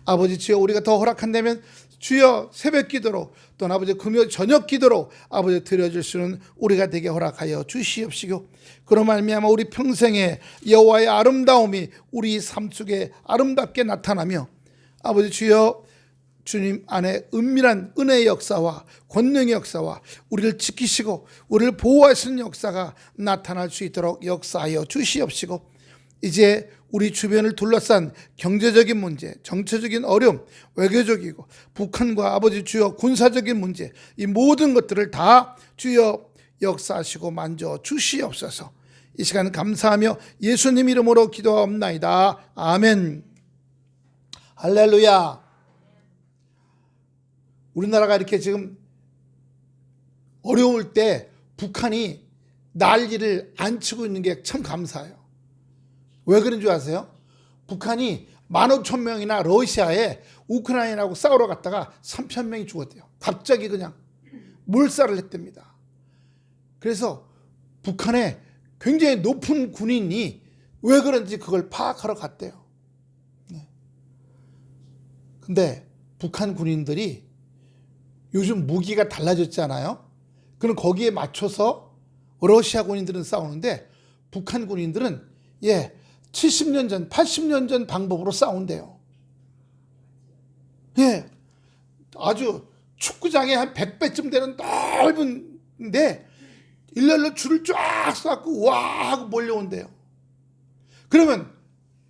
아버지 주여 우리가 더 허락한다면 주여 새벽 기도로 또는 아버지 금요 저녁 기도로 아버지 드려줄 수 있는 우리가 되게 허락하여 주시옵시고 그로 말미암아 우리 평생에 여호와의 아름다움이 우리 삶 속에 아름답게 나타나며 아버지 주여 주님 안에 은밀한 은혜의 역사와 권능의 역사와 우리를 지키시고 우리를 보호하시는 역사가 나타날 수 있도록 역사하여 주시옵시고 이제 우리 주변을 둘러싼 경제적인 문제, 정치적인 어려움, 외교적이고 북한과 아버지 주여 군사적인 문제 이 모든 것들을 다 주여 역사하시고 만져 주시옵소서. 이 시간 감사하며 예수님 이름으로 기도하옵나이다. 아멘. 할렐루야. 우리나라가 이렇게 지금 어려울 때 북한이 난리를 안 치고 있는 게 참 감사해요. 왜 그런 줄 아세요? 북한이 15,000명이나 러시아에 우크라이나하고 싸우러 갔다가 3,000명이 죽었대요. 갑자기 그냥 몰살을 했답니다. 그래서 북한에 굉장히 높은 군인이 왜 그런지 그걸 파악하러 갔대요. 근데 북한 군인들이 요즘 무기가 달라졌잖아요. 그럼 거기에 맞춰서 러시아 군인들은 싸우는데 북한 군인들은 70년 전, 80년 전 방법으로 싸운대요. 아주 축구장에 한 100배쯤 되는 넓은데 일렬로 줄을 쫙 쌓고 와 하고 몰려온대요. 그러면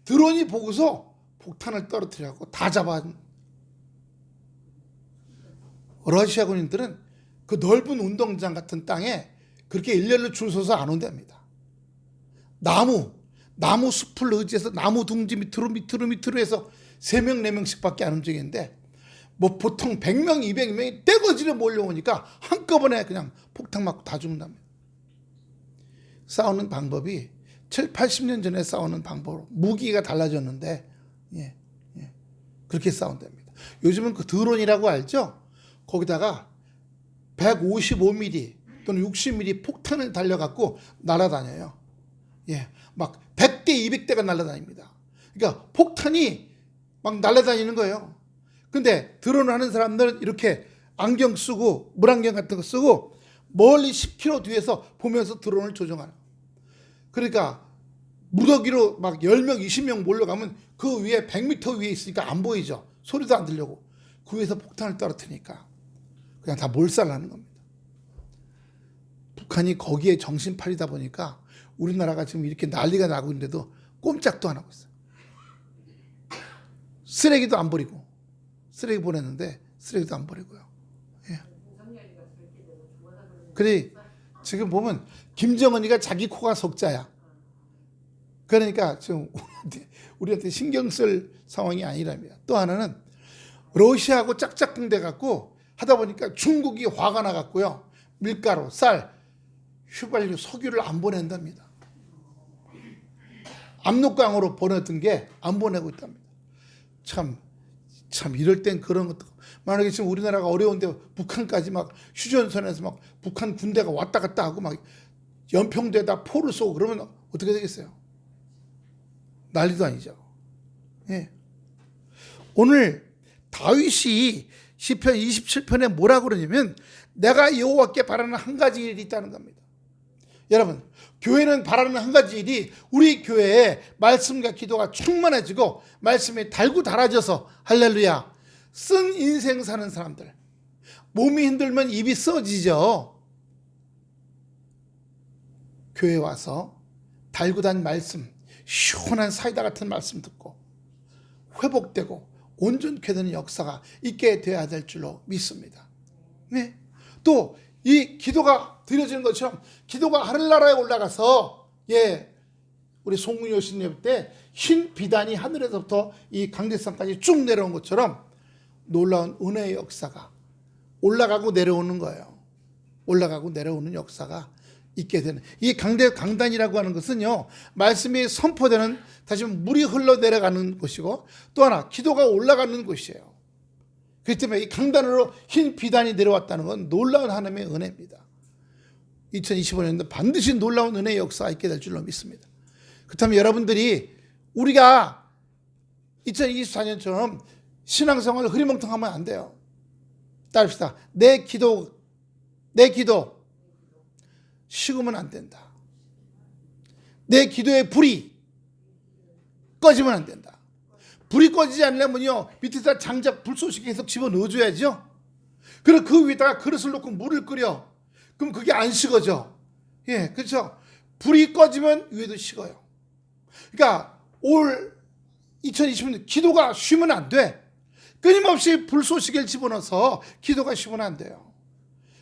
드론이 보고서 폭탄을 떨어뜨려갖고 다 잡아. 러시아 군인들은 그 넓은 운동장 같은 땅에 그렇게 일렬로 줄 서서 안 온답니다. 나무 숲을 의지해서 나무 둥지 밑으로 해서 3명, 4명씩 밖에 안 움직이는데 뭐 보통 100명, 200명이 떼거지로 몰려오니까 한꺼번에 그냥 폭탄 맞고 다 죽는답니다. 싸우는 방법이 7, 80년 전에 싸우는 방법으로 무기가 달라졌는데 그렇게 싸운답니다. 요즘은 그 드론이라고 알죠? 거기다가 155mm 또는 60mm 폭탄을 달려갖고 날아다녀요. 막 100대, 200대가 날아다닙니다. 그러니까 폭탄이 막 날아다니는 거예요. 근데 드론을 하는 사람들은 이렇게 안경 쓰고 물안경 같은 거 쓰고 멀리 10km 뒤에서 보면서 드론을 조종하는. 그러니까 무더기로 막 10명, 20명 몰려가면 그 위에 100m 위에 있으니까 안 보이죠. 소리도 안 들려고. 그 위에서 폭탄을 떨어뜨리니까 그냥 다 몰살하는 겁니다. 북한이 거기에 정신팔이다 보니까 우리나라가 지금 이렇게 난리가 나고 있는데도 꼼짝도 안 하고 있어요. 쓰레기도 안 버리고. 쓰레기 보냈는데 쓰레기도 안 버리고요. 그래 지금 보면 김정은이가 자기 코가 석자야. 그러니까 지금 우리한테 신경 쓸 상황이 아니랍니다. 또 하나는 러시아하고 짝짝꿍 돼갖고 하다 보니까 중국이 화가 나갖고요. 밀가루, 쌀, 휘발유, 석유를 안 보낸답니다. 압록강으로 보냈던 게 안 보내고 있답니다. 참 이럴 땐 그런 것도 만약에 지금 우리나라가 어려운데 북한까지 막 휴전선에서 막 북한 군대가 왔다 갔다 하고 막 연평도에다 포를 쏘고 그러면 어떻게 되겠어요? 난리도 아니죠. 오늘 다윗이 시편 27편에 뭐라고 그러냐면 내가 여호와께 바라는 한 가지 일이 있다는 겁니다. 여러분 교회는 바라는 한 가지 일이 우리 교회에 말씀과 기도가 충만해지고 말씀이 달고 달아져서 할렐루야 쓴 인생 사는 사람들 몸이 힘들면 입이 써지죠. 교회 와서 달고 단 말씀 시원한 사이다 같은 말씀 듣고 회복되고 온전케 되는 역사가 있게 되어야 될 줄로 믿습니다. 또 이 기도가 드려지는 것처럼 기도가 하늘나라에 올라가서 우리 송은이 여신님 때 흰 비단이 하늘에서부터 이 강대상까지 쭉 내려온 것처럼 놀라운 은혜의 역사가 올라가고 내려오는 거예요. 올라가고 내려오는 역사가 있게 되는 이 강단이라고 하는 것은요 말씀이 선포되는 다시 물이 흘러내려가는 곳이고 또 하나 기도가 올라가는 곳이에요. 그렇기 때문에 이 강단으로 흰 비단이 내려왔다는 건 놀라운 하나님의 은혜입니다. 2025년도 반드시 놀라운 은혜의 역사가 있게 될 줄로 믿습니다. 그렇다면 여러분들이 우리가 2024년처럼 신앙생활을 흐리멍텅하면 안 돼요. 따릅시다. 내 기도 식으면 안 된다. 내 기도의 불이 꺼지면 안 된다. 불이 꺼지지 않으려면요, 밑에다 장작 불쏘시개 계속 집어넣어줘야죠. 그리고 그 위에다가 그릇을 놓고 물을 끓여. 그럼 그게 안 식어져. 예, 그렇죠. 불이 꺼지면 위에도 식어요. 그러니까 올 2020년 기도가 쉬면 안 돼. 끊임없이 불쏘시개를 집어넣어서 기도가 쉬면 안 돼요.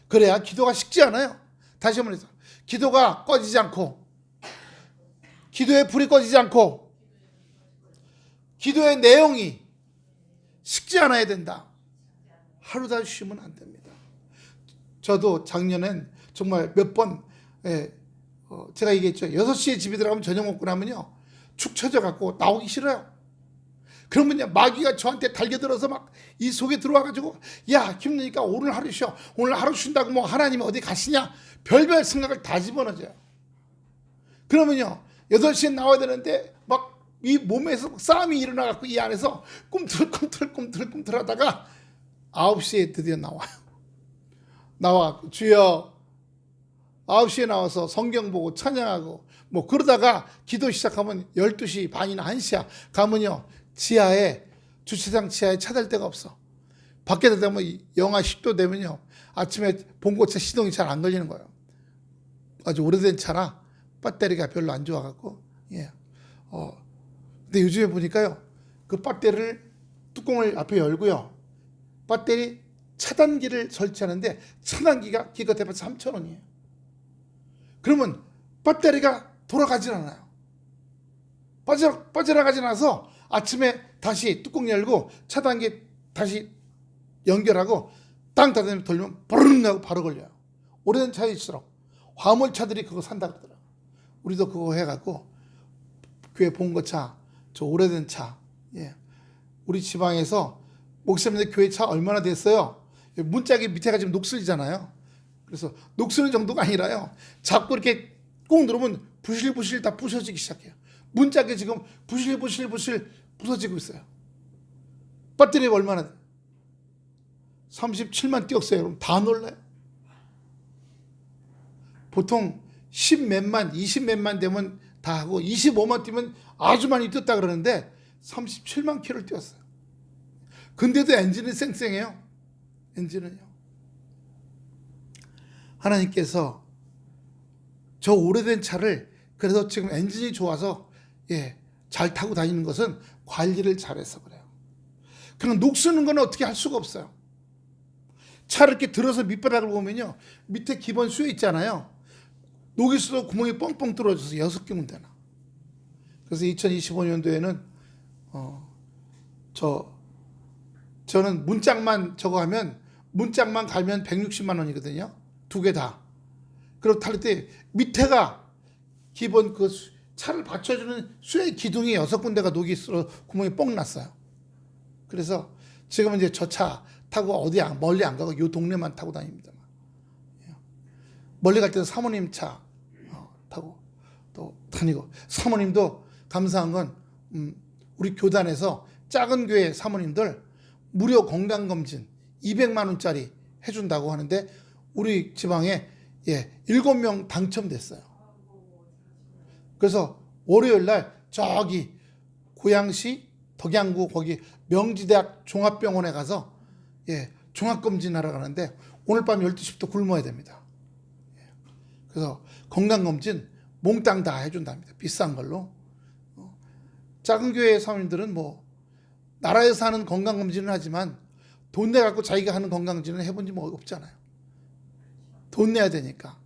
그래야 기도가 식지 않아요. 다시 한번 해서 기도가 꺼지지 않고, 기도의 불이 꺼지지 않고, 기도의 내용이 식지 않아야 된다. 하루도 쉬면 안 됩니다. 저도 작년엔 정말 몇 번, 제가 얘기했죠. 6시에 집에 들어가면 저녁 먹고 나면요, 축 처져갖고 나오기 싫어요. 그러면요, 마귀가 저한테 달겨들어서 막 이 속에 들어와가지고, 야, 힘드니까 오늘 하루 쉬어. 오늘 하루 쉰다고 뭐 하나님 어디 가시냐? 별별 생각을 다 집어넣어줘요. 그러면요, 8시에 나와야 되는데 막 이 몸에서 싸움이 일어나갖고 이 안에서 꿈틀꿈틀 하다가 9시에 드디어 나와요. 나와, 주여, 9시에 나와서 성경 보고 찬양하고 뭐 그러다가 기도 시작하면 12시 반이나 1시야. 가면요, 지하에, 주차장 지하에 차 댈 데가 없어. 밖에 되면 영하 10도 되면요, 아침에 봉고차 시동이 잘 안 걸리는 거예요. 아주 오래된 차라 배터리가 별로 안 좋아갖고. 예. 근데 요즘에 보니까요, 그 배터리를 뚜껑을 앞에 열고요, 배터리 차단기를 설치하는데 차단기가 기껏 해봐서 3,000원이에요. 그러면 배터리가 돌아가질 않아요. 빠져나가지 않아서 아침에 다시 뚜껑 열고 차단기 다시 연결하고 땅 닫으면 돌리면 버르릉 하고 바로 걸려요. 오래된 차일수록 화물차들이 그거 산다 그러더라고요. 우리도 그거 해갖고 교회 봉고차, 저 오래된 차, 예, 우리 지방에서 목사님들 교회 차 얼마나 됐어요? 문짝이 밑에가 지금 녹슬이잖아요. 그래서 녹슬는 정도가 아니라요, 자꾸 이렇게 꾹 누르면 부실부실 다 부서지기 시작해요. 문짝이 지금 부실부실 부서지고 있어요. 배터리가 얼마나 돼? 37만 뛰었어요. 여러분 다 놀라요. 보통 10몇만, 20몇만 되면 다 하고 25만 뛰면 아주 많이 뛰었다 그러는데 37만 킬로를 뛰었어요. 근데도 엔진은 쌩쌩해요. 엔진은요. 하나님께서 저 오래된 차를 그래서 지금 엔진이 좋아서, 예, 잘 타고 다니는 것은 관리를 잘해서 그래요. 그럼 녹쓰는 건 어떻게 할 수가 없어요. 차를 이렇게 들어서 밑바닥을 보면요, 밑에 기본 쇠 있잖아요. 녹이 있어도 구멍이 뻥뻥 뚫어져서 6개면 되나. 그래서 2025년도에는 저는 문짝만 저거 하면, 문짝만 갈면 160만 원이거든요. 2개 다. 그리고 탈 때 밑에가 기본 그 차를 받쳐주는 쇠 기둥이 6군데가 녹이 있어 구멍이 뻥 났어요. 그래서 지금은 이제 저 차 타고 어디 멀리 안 가고 요 동네만 타고 다닙니다. 멀리 갈 때는 사모님 차 타고 또 다니고, 사모님도 감사한 건 우리 교단에서 작은 교회 사모님들 무료 건강검진 200만 원짜리 해준다고 하는데 우리 지방에, 예, 7명 당첨됐어요. 그래서 월요일 날 저기 고양시 덕양구 거기 명지대학 종합병원에 가서, 예, 종합검진하러 가는데 오늘 밤 12시부터 굶어야 됩니다. 그래서 건강검진 몽땅 다 해준답니다. 비싼 걸로. 작은 교회 사모님들은 뭐 나라에서 하는 건강검진은 하지만 돈 내갖고 자기가 하는 건강검진은 해본 지 뭐 없잖아요. 돈 내야 되니까.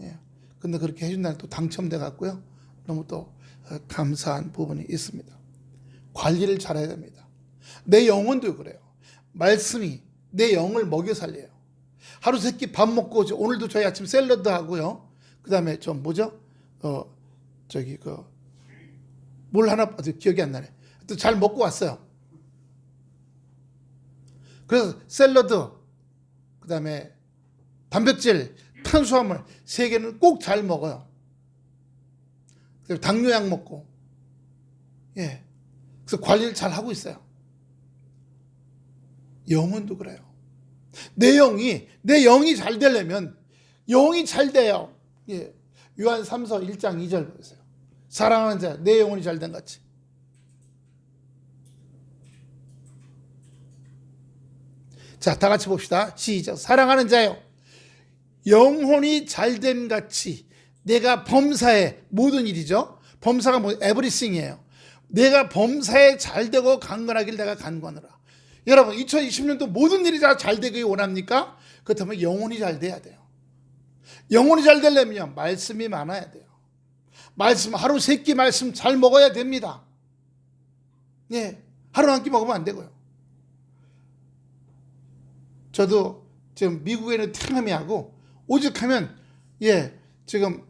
예. 근데 그렇게 해준다는 또 당첨돼 갖고요, 너무 또 감사한 부분이 있습니다. 관리를 잘해야 됩니다. 내 영혼도 그래요. 말씀이 내 영을 먹여 살려요. 하루 세끼 밥 먹고, 오늘도 저희 아침 샐러드 하고요, 그 다음에 좀 뭐죠? 물 하나 기억이 안 나네. 또 잘 먹고 왔어요. 그래서 샐러드, 그 다음에 단백질, 탄수화물 3개는 꼭 잘 먹어요. 그리고 당뇨약 먹고, 예. 그래서 관리를 잘 하고 있어요. 영혼도 그래요. 내 영이 잘 되려면 영이 잘 돼요. 예. 요한 3서 1장 2절 보세요. 사랑하는 자, 내 영혼이 잘 된 같이. 자, 다 같이 봅시다. 시작. 사랑하는 자요, 영혼이 잘됨 같이 내가 범사에, 모든 일이죠. 범사가 뭐 에브리싱이에요. 내가 범사에 잘되고 강건하길 내가 간구하노라. 여러분, 2020년도 모든 일이 다 잘 되길 원합니까? 그렇다면 영혼이 잘 돼야 돼요. 영혼이 잘 되려면 말씀이 많아야 돼요. 말씀, 하루 3끼 말씀 잘 먹어야 됩니다. 예, 하루 한 끼 먹으면 안 되고요. 저도 지금 미국에는 테나미하고 오죽하면 지금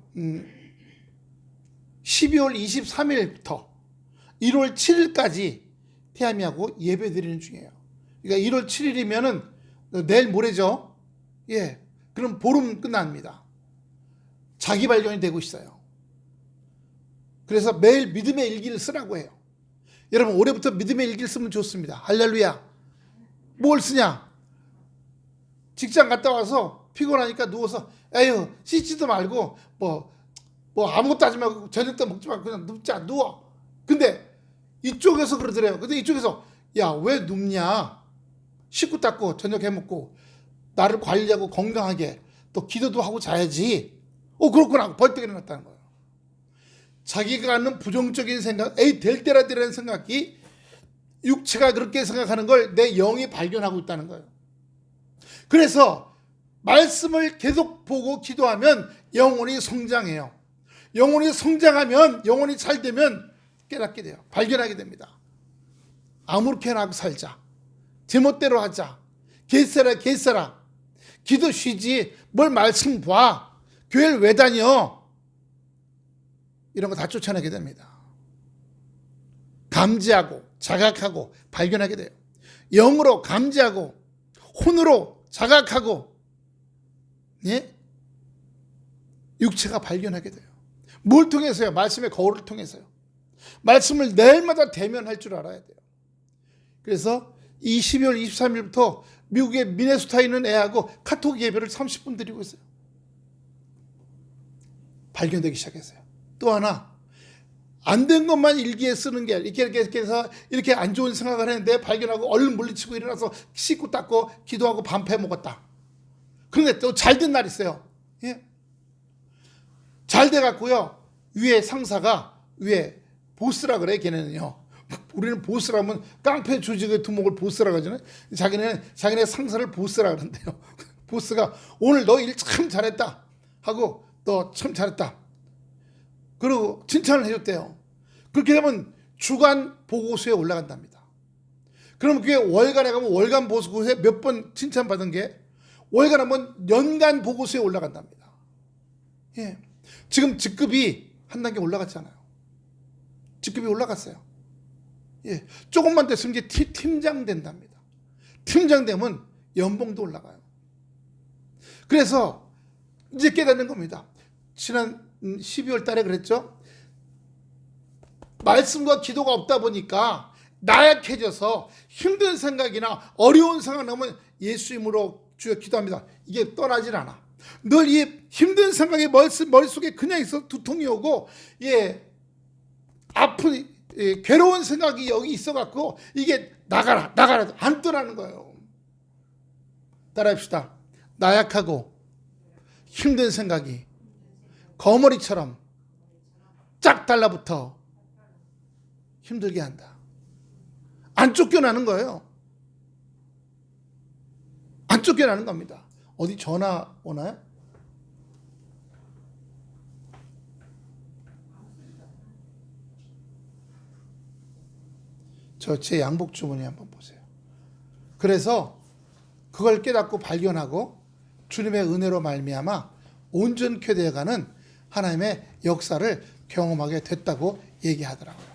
12월 23일부터 1월 7일까지 태아미하고 예배 드리는 중이에요. 그러니까 1월 7일이면은 내일 모레죠. 그럼 보름 끝납니다. 자기 발견이 되고 있어요. 그래서 매일 믿음의 일기를 쓰라고 해요. 여러분, 올해부터 믿음의 일기를 쓰면 좋습니다. 할렐루야. 뭘 쓰냐? 직장 갔다 와서 피곤하니까 누워서 에휴, 씻지도 말고 뭐 아무것도 하지 말고 저녁도 먹지 말고 그냥 눕자, 누워. 근데 이쪽에서 그러더래요. 근데 이쪽에서 야, 왜 눕냐? 씻고 닦고 저녁 해먹고 나를 관리하고 건강하게 또 기도도 하고 자야지. 그렇구나 하고 벌떡 일어났다는 거예요. 자기가 갖는 부정적인 생각, 될 때라 되라는 생각이 육체가 그렇게 생각하는 걸 내 영이 발견하고 있다는 거예요. 그래서 말씀을 계속 보고 기도하면 영혼이 성장해요. 영혼이 성장하면, 영혼이 잘 되면 깨닫게 돼요. 발견하게 됩니다. 아무렇게나 하고 살자. 제멋대로 하자. 개쓰라. 기도 쉬지. 뭘 말씀 봐. 교회를 왜 다녀? 이런 거 다 쫓아내게 됩니다. 감지하고 자각하고 발견하게 돼요. 영으로 감지하고 혼으로 자각하고 육체가 발견하게 돼요. 뭘 통해서요? 말씀의 거울을 통해서요. 말씀을 내일마다 대면할 줄 알아야 돼요. 그래서 이 12월 23일부터 미국의 미네소타에 있는 애하고 카톡 예배를 30분 드리고 있어요. 발견되기 시작했어요. 또 하나, 안 된 것만 일기에 쓰는 게 이렇게 해서 이렇게 안 좋은 생각을 했는데 발견하고 얼른 물리치고 일어나서 씻고 닦고 기도하고 반패 먹었다. 그런데 또 잘 된 날 있어요. 잘 돼갖고요, 위에 상사가, 위에 보스라 그래. 걔네는요, 우리는 보스라면 깡패 조직의 두목을 보스라고 하잖아요. 자기네 상사를 보스라 그러는데요. 보스가 오늘 너 일 참 잘했다 하고, 너 참 잘했다 그리고 칭찬을 해줬대요. 그렇게 되면 주간 보고서에 올라간답니다. 그럼 그게 월간에 가면 월간 보고서에 몇 번 칭찬받은 게 월간 하면 연간 보고서에 올라간답니다. 지금 직급이 한 단계 올라갔잖아요. 직급이 올라갔어요. 조금만 됐으면 이제 팀장 된답니다. 팀장 되면 연봉도 올라가요. 그래서 이제 깨닫는 겁니다. 지난 12월 달에 그랬죠. 말씀과 기도가 없다 보니까 나약해져서 힘든 생각이나 어려운 상황 나오면 예수 이름으로 주여 기도합니다. 이게 떠나질 않아. 늘 이 힘든 생각이 머릿속에 그냥 있어 두통이 오고 아픈 괴로운 생각이 여기 있어갖고 이게 나가라 안 떠나는 거예요. 따라합시다. 나약하고 힘든 생각이 거머리처럼 쫙 달라붙어 힘들게 한다. 안 쫓겨나는 거예요. 안 쫓겨나는 겁니다. 어디 전화 오나요? 제 양복 주머니 한번 보세요. 그래서 그걸 깨닫고 발견하고 주님의 은혜로 말미암아 온전케 되어가는 하나님의 역사를 경험하게 됐다고 얘기하더라고요.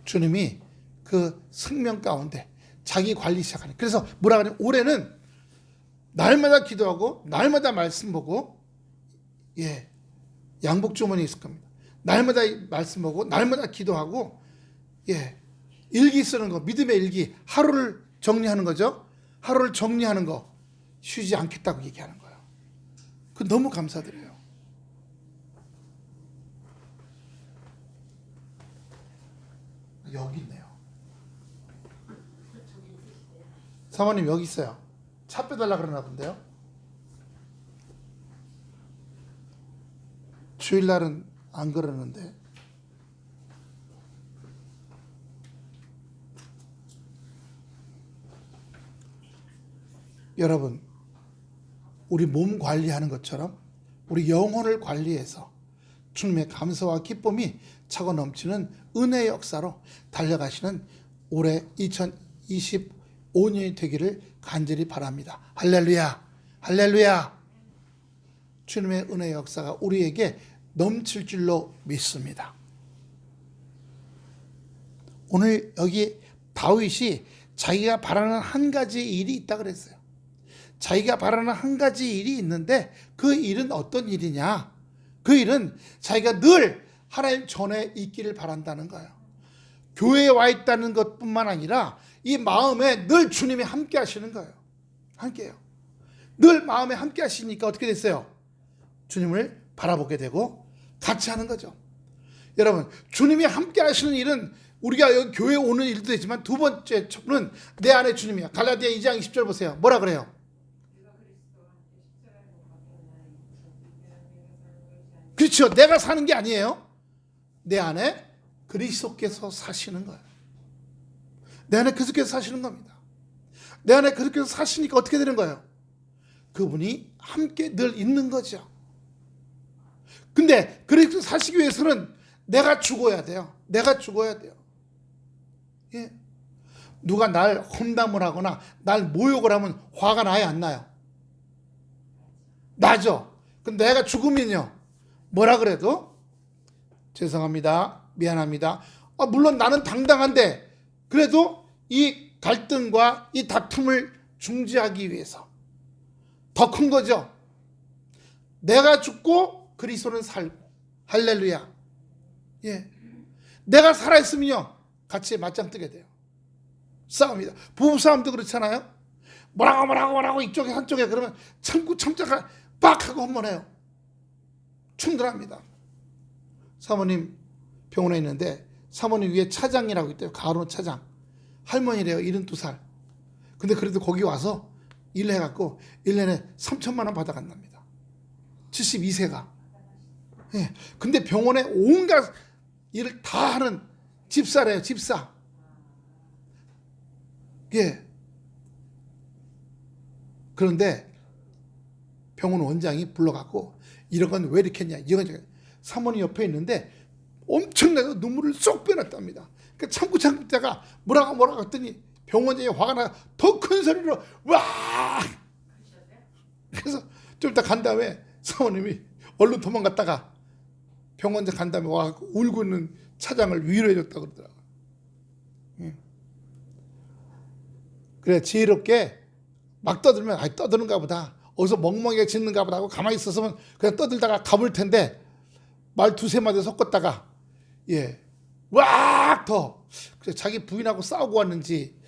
주님이 그 생명 가운데 자기 관리 시작하는. 그래서 뭐라 그래요? 올해는 날마다 기도하고 날마다 말씀 보고 양복 주머니 있을 겁니다. 날마다 말씀 보고 날마다 기도하고 일기 쓰는 거, 믿음의 일기, 하루를 정리하는 거죠. 하루를 정리하는 거 쉬지 않겠다고 얘기하는 거예요. 그 너무 감사드려요. 여기 있네요. 사모님 여기 있어요. 차 빼달라 그러나 본데요. 주일날은 안 그러는데. 여러분, 우리 몸 관리하는 것처럼 우리 영혼을 관리해서 주님의 감사와 기쁨이 차고 넘치는 은혜의 역사로 달려가시는 올해 2025년이 되기를 간절히 바랍니다. 할렐루야, 할렐루야. 주님의 은혜의 역사가 우리에게 넘칠 줄로 믿습니다. 오늘 여기 다윗이 자기가 바라는 한 가지 일이 있다 그랬어요. 자기가 바라는 한 가지 일이 있는데 그 일은 어떤 일이냐? 그 일은 자기가 늘 하나님 전에 있기를 바란다는 거예요. 교회에 와 있다는 것뿐만 아니라 이 마음에 늘 주님이 함께 하시는 거예요. 함께해요. 늘 마음에 함께 하시니까 어떻게 됐어요? 주님을 바라보게 되고 같이 하는 거죠. 여러분, 주님이 함께 하시는 일은 우리가 여기 교회에 오는 일도 되지만 두 번째 는 내 안에 주님이야. 갈라디아 2장 20절 보세요. 뭐라 그래요? 그렇죠. 내가 사는 게 아니에요. 내 안에 그리스도께서 사시는 거예요. 내 안에 그리스도께서 사시는 겁니다. 내 안에 그리스도께서 사시니까 어떻게 되는 거예요? 그분이 함께 늘 있는 거죠. 근데 그리스도 사시기 위해서는 내가 죽어야 돼요. 내가 죽어야 돼요. 예. 누가 날 험담을 하거나 날 모욕을 하면 화가 나요, 안 나요? 나죠. 근데 내가 죽으면요, 뭐라 그래도 죄송합니다, 미안합니다. 물론 나는 당당한데 그래도 이 갈등과 이 다툼을 중지하기 위해서 더 큰 거죠. 내가 죽고 그리스도는 살고. 할렐루야. 예. 내가 살아있으면요, 같이 맞짱 뜨게 돼요. 싸움이다. 부부싸움도 그렇잖아요. 뭐라고 이쪽에 한쪽에 그러면 참자가 빡 하고 한 번 해요. 충돌합니다. 사모님 병원에 있는데 사모님 위에 차장이라고 있대요. 가로 차장. 할머니래요. 72살. 근데 그래도 거기 와서 일해갖고 1년에 3천만 원 받아간답니다. 72세가. 예. 근데 병원에 온갖 일을 다 하는 집사래요. 집사. 예. 그런데 병원 원장이 불러갖고 이런 건 왜 이렇게 했냐. 이건 사모님 옆에 있는데 엄청나게 눈물을 쏙 빼놨답니다. 그러니까 참고 있다가 뭐라고 했더니 병원장이 화가 나 더 큰 소리로 와. 그래서 좀 이따 간 다음에 사모님이 얼른 도망갔다가 병원장 간 다음에 와 울고 있는 차장을 위로해줬다고 그러더라고요. 그래 지혜롭게 막 떠들면 떠드는가 보다. 어디서 멍멍이가 짖는가 보다 하고 가만히 있었으면 그냥 떠들다가 가볼 텐데 말 두세 마디 섞었다가 왁 그래서 자기 부인하고 싸우고 왔는지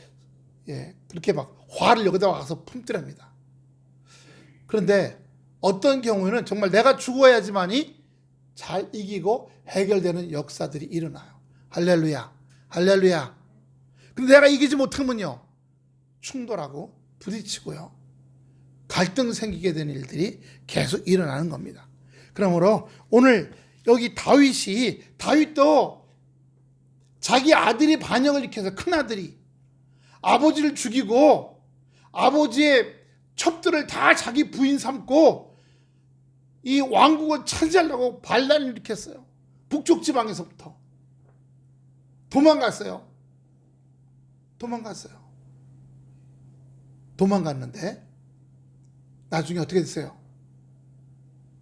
그렇게 막 화를 여기다 와서 품더랍니다. 그런데 어떤 경우에는 정말 내가 죽어야지만이 잘 이기고 해결되는 역사들이 일어나요. 할렐루야, 할렐루야. 근데 내가 이기지 못하면요, 충돌하고 부딪히고요, 갈등 생기게 되는 일들이 계속 일어나는 겁니다. 그러므로 오늘 여기 다윗도 자기 아들이 반역을 일으켜서 큰아들이 아버지를 죽이고 아버지의 첩들을 다 자기 부인 삼고 이 왕국을 차지하려고 반란을 일으켰어요. 북쪽 지방에서부터 도망갔는데 나중에 어떻게 됐어요?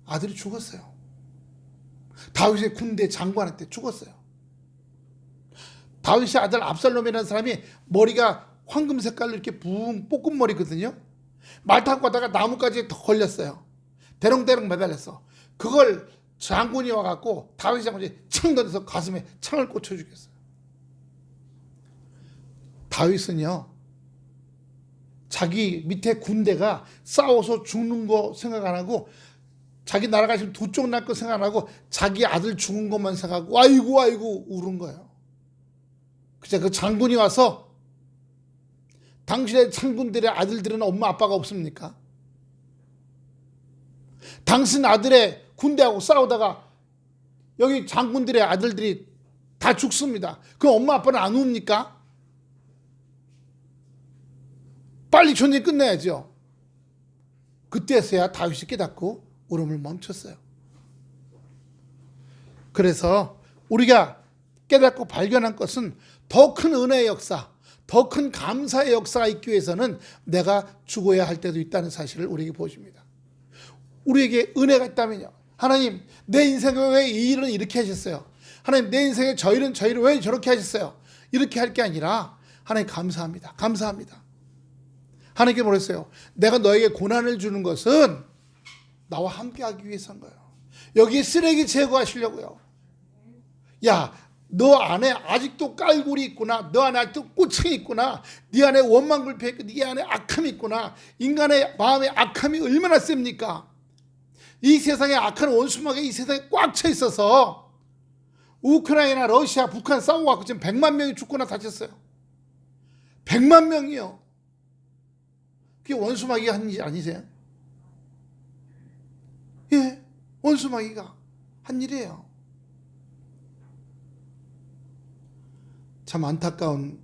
아들이 죽었어요. 다윗의 군대 장관한테 죽었어요. 다윗의 아들 압살롬이라는 사람이 머리가 황금 색깔로 이렇게 붕 볶은 머리거든요. 말 타고 가다가 나무까지 더 걸렸어요. 대롱대롱 매달렸어. 그걸 장군이 와갖고 다윗 장군이 창 던져서 가슴에 창을 꽂혀 죽였어요. 다윗은요, 자기 밑에 군대가 싸워서 죽는 거 생각 안 하고, 자기 나라가 지금 두 쪽 날 거 생각 안 하고 자기 아들 죽은 것만 생각하고 아이고 울은 거예요. 그제 그 장군이 와서, 당신의 장군들의 아들들은 엄마 아빠가 없습니까? 당신 아들의 군대하고 싸우다가 여기 장군들의 아들들이 다 죽습니다. 그럼 엄마 아빠는 안 웁니까? 빨리 전쟁 끝내야죠. 그때서야 다윗이 깨닫고 울음을 멈췄어요. 그래서 우리가 깨닫고 발견한 것은 더 큰 은혜의 역사, 더 큰 감사의 역사가 있기 위해서는 내가 죽어야 할 때도 있다는 사실을 우리에게 보여줍니다. 우리에게 은혜가 있다면요, 하나님 내 인생에 왜 이 일은 이렇게 하셨어요? 하나님 내 인생에 저 일은 왜 저렇게 하셨어요? 이렇게 할 게 아니라 하나님 감사합니다. 하나님께 뭐랬어요? 내가 너에게 고난을 주는 것은 나와 함께 하기 위해서인 거예요. 여기 쓰레기 제거하시려고요. 야, 너 안에 아직도 깔굴이 있구나. 너 안에 아직도 꼬챙이 있구나. 네 안에 원망불패 있고 네 안에 악함이 있구나. 인간의 마음에 악함이 얼마나 셉니까? 이 세상에 악한 원수막에 이 세상에 꽉 차 있어서 우크라이나, 러시아, 북한 싸워갖고 지금 100만 명이 죽거나 다쳤어요. 100만 명이요. 그게 원수마귀가 한 일 아니세요? 예, 원수마귀가 한 일이에요. 참 안타까운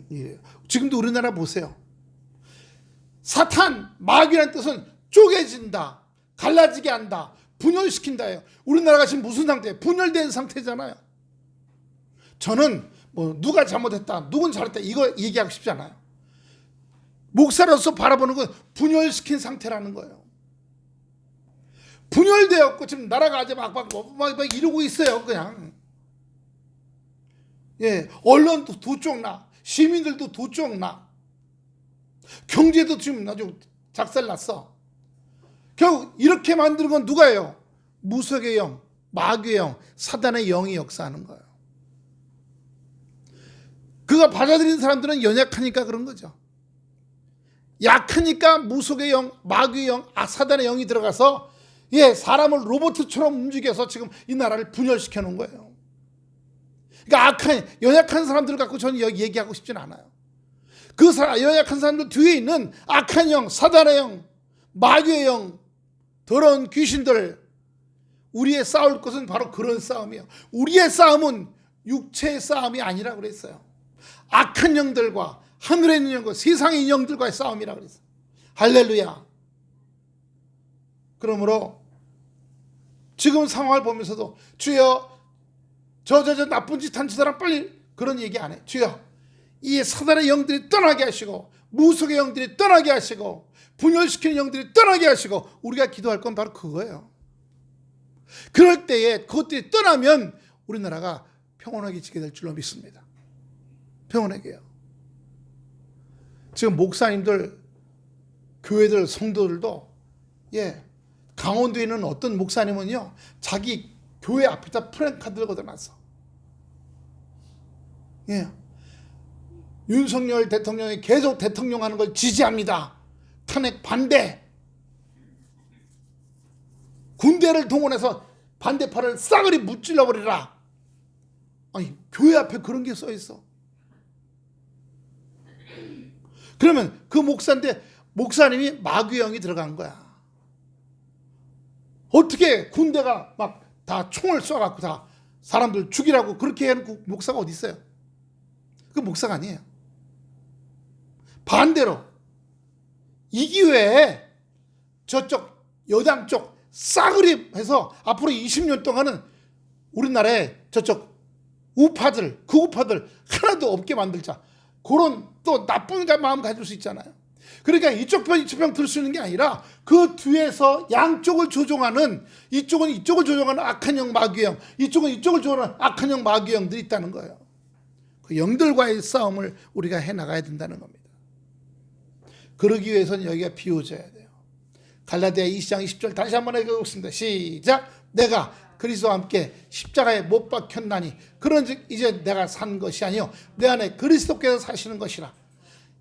일이에요. 지금도 우리나라 보세요. 사탄, 마귀라는 뜻은 쪼개진다, 갈라지게 한다, 분열시킨다예요. 우리나라가 지금 무슨 상태예요? 분열된 상태잖아요. 저는 뭐 누가 잘못했다, 누군 잘했다 이거 얘기하고 싶지 않아요. 목사로서 바라보는 건 분열시킨 상태라는 거예요. 분열되었고 지금 나라가 아주 막 이러고 있어요. 그냥. 예, 언론도 두 쪽 나, 시민들도 두 쪽 나, 경제도 지금 아주 작살났어. 결국 이렇게 만드는 건 누가예요? 무속의 영, 마귀의 영, 사단의 영이 역사하는 거예요. 그가 받아들이는 사람들은 연약하니까 그런 거죠. 약하니까 무속의 영, 마귀의 영, 사단의 영이 들어가서 사람을 로봇처럼 움직여서 지금 이 나라를 분열시켜 놓은 거예요. 그러니까 연약한 사람들 갖고 저는 여기 얘기하고 싶진 않아요. 그 연약한 사람들 뒤에 있는 악한 영, 사단의 영, 마귀의 영, 더러운 귀신들, 우리의 싸울 것은 바로 그런 싸움이에요. 우리의 싸움은 육체의 싸움이 아니라 그랬어요. 악한 영들과 하늘에 있는 영과 세상에 있는 영들과의 싸움이라 그랬어요. 할렐루야. 그러므로 지금 상황을 보면서도 주여 저 나쁜 짓 한 사람 빨리 그런 얘기 안 해. 주여 이 사단의 영들이 떠나게 하시고 무속의 영들이 떠나게 하시고 분열시키는 영들이 떠나게 하시고, 우리가 기도할 건 바로 그거예요. 그럴 때에 그것들이 떠나면 우리나라가 평온하게 지게 될 줄로 믿습니다. 평온하게요. 지금 목사님들, 교회들, 성도들도 강원도에 있는 어떤 목사님은요 자기 교회 앞에다 프랜카드를 걷어놨어. 윤석열 대통령이 계속 대통령 하는 걸 지지합니다. 탄핵 반대. 군대를 동원해서 반대파를 싸그리 무찔러 버리라. 아니, 교회 앞에 그런 게 써 있어. 그러면 그 목사인데 목사님이 마귀의 영이 들어간 거야. 어떻게 군대가 막 다 총을 쏴갖고 다 사람들 죽이라고 그렇게 하는 목사가 어디 있어요? 그 목사가 아니에요. 반대로 이 기회에 저쪽 여당 쪽 싸그리 해서 앞으로 20년 동안은 우리나라에 저쪽 우파들, 극우파들 하나도 없게 만들자. 그런 또 나쁜 마음 가질 수 있잖아요. 그러니까 이쪽 편 이쪽 편 들 수 있는 게 아니라 그 뒤에서 양쪽을 조종하는, 이쪽은 이쪽을 조종하는 악한 영, 마귀의 영, 이쪽은 이쪽을 조종하는 악한 영, 마귀의 영들이 있다는 거예요. 그 영들과의 싸움을 우리가 해나가야 된다는 겁니다. 그러기 위해서는 여기가 비워져야 돼요. 갈라디아 20장 20절 다시 한번 읽어보겠습니다. 시작. 내가 그리스도와 함께 십자가에 못 박혔나니 그런즉 이제 내가 산 것이 아니요 내 안에 그리스도께서 사시는 것이라.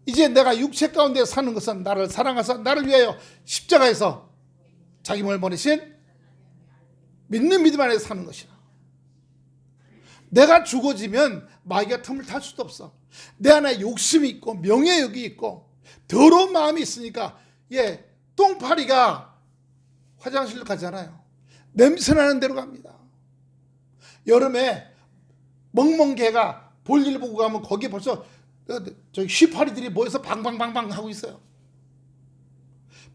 이제 내가 육체 가운데 사는 것은 나를 사랑하사 나를 위하여 십자가에서 자기 몸을 보내신 믿는 믿음 안에 사는 것이라. 내가 죽어지면 마귀가 틈을 탈 수도 없어. 내 안에 욕심이 있고 명예욕이 있고 더러운 마음이 있으니까 똥파리가 화장실로 가잖아요. 냄새나는 데로 갑니다. 여름에 멍멍개가 볼일 보고 가면 거기에 벌써 휘파리들이 모여서 방방방방 하고 있어요.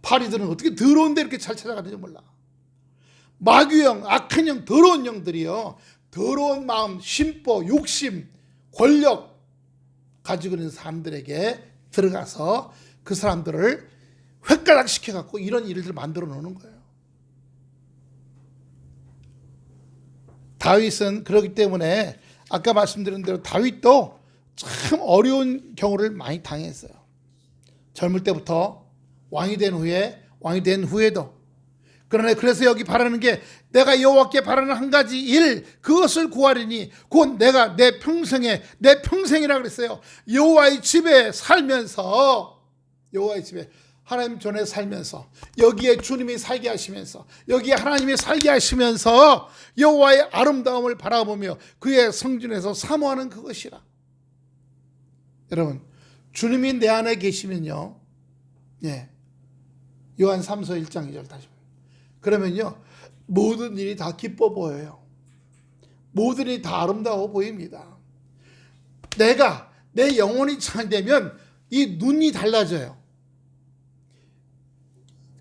파리들은 어떻게 더러운 데 이렇게 잘 찾아가는지 몰라. 마귀형, 악한 형, 더러운 형들이요, 더러운 마음, 심보, 욕심, 권력 가지고 있는 사람들에게 들어가서 그 사람들을 획가닥 시켜갖고 이런 일들을 만들어 놓는 거예요. 다윗은 그렇기 때문에 아까 말씀드린 대로 다윗도 참 어려운 경우를 많이 당했어요. 젊을 때부터 왕이 된 후에도. 그러나 그래서 여기 바라는 게 내가 여호와께 바라는 한 가지 일 그것을 구하리니 곧 내가 내 평생이라 그랬어요. 여호와의 집에 살면서 여호와의 집에 하나님 전에 살면서 여기에 주님이 살게 하시면서 여기에 하나님이 살게 하시면서 여호와의 아름다움을 바라보며 그의 성전에서 사모하는 그것이라. 여러분 주님이 내 안에 계시면요, 요한 3서 1장 2절 다시 그러면요 모든 일이 다 기뻐 보여요. 모든 일이 다 아름다워 보입니다. 내 영혼이 참되면 이 눈이 달라져요.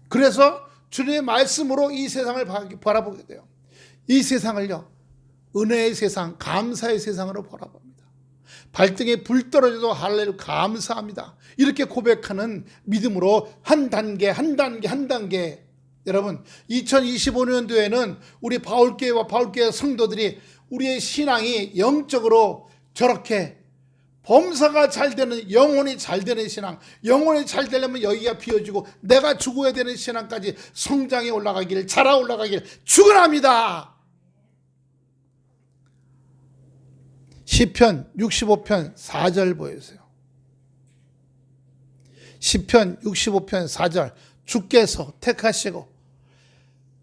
그래서 주님의 말씀으로 이 세상을 바라보게 돼요. 이 세상을요 은혜의 세상, 감사의 세상으로 바라봅니다. 발등에 불 떨어져도 할렐루야 감사합니다. 이렇게 고백하는 믿음으로 한 단계 여러분 2025년도에는 우리 바울교회와 바울교회 성도들이 우리의 신앙이 영적으로 저렇게 범사가 잘 되는, 영혼이 잘 되는 신앙, 영혼이 잘 되려면 여기가 비워지고 내가 죽어야 되는 신앙까지 성장해 올라가길, 자라 올라가길 축원합니다. 시편 65편 4절 보여주세요. 시편 65편 4절 주께서 택하시고,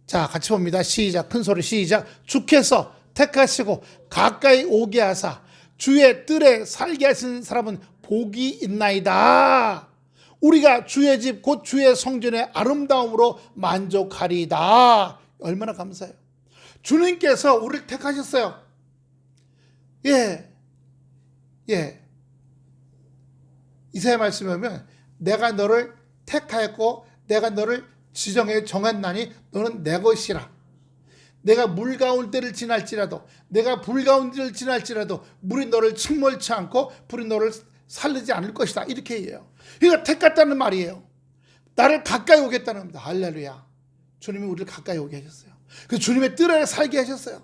자 같이 봅니다. 시작, 큰 소리 시작. 주께서 택하시고 가까이 오게 하사 주의 뜰에 살게 하신 사람은 복이 있나이다. 우리가 주의 집 곧 주의 성전의 아름다움으로 만족하리다. 얼마나 감사해요. 주님께서 우리를 택하셨어요. 이사야 말씀에 보면 내가 너를 택하였고 내가 너를 지정해 정한나니 너는 내 것이라. 내가 물 가운데를 지날지라도 내가 불 가운데를 지날지라도 물이 너를 침몰치 않고 불이 너를 살리지 않을 것이다. 이렇게 해요. 그러니까 택했다는 말이에요. 나를 가까이 오겠다는 겁니다. 할렐루야. 주님이 우리를 가까이 오게 하셨어요. 그 주님의 뜰 안에 살게 하셨어요.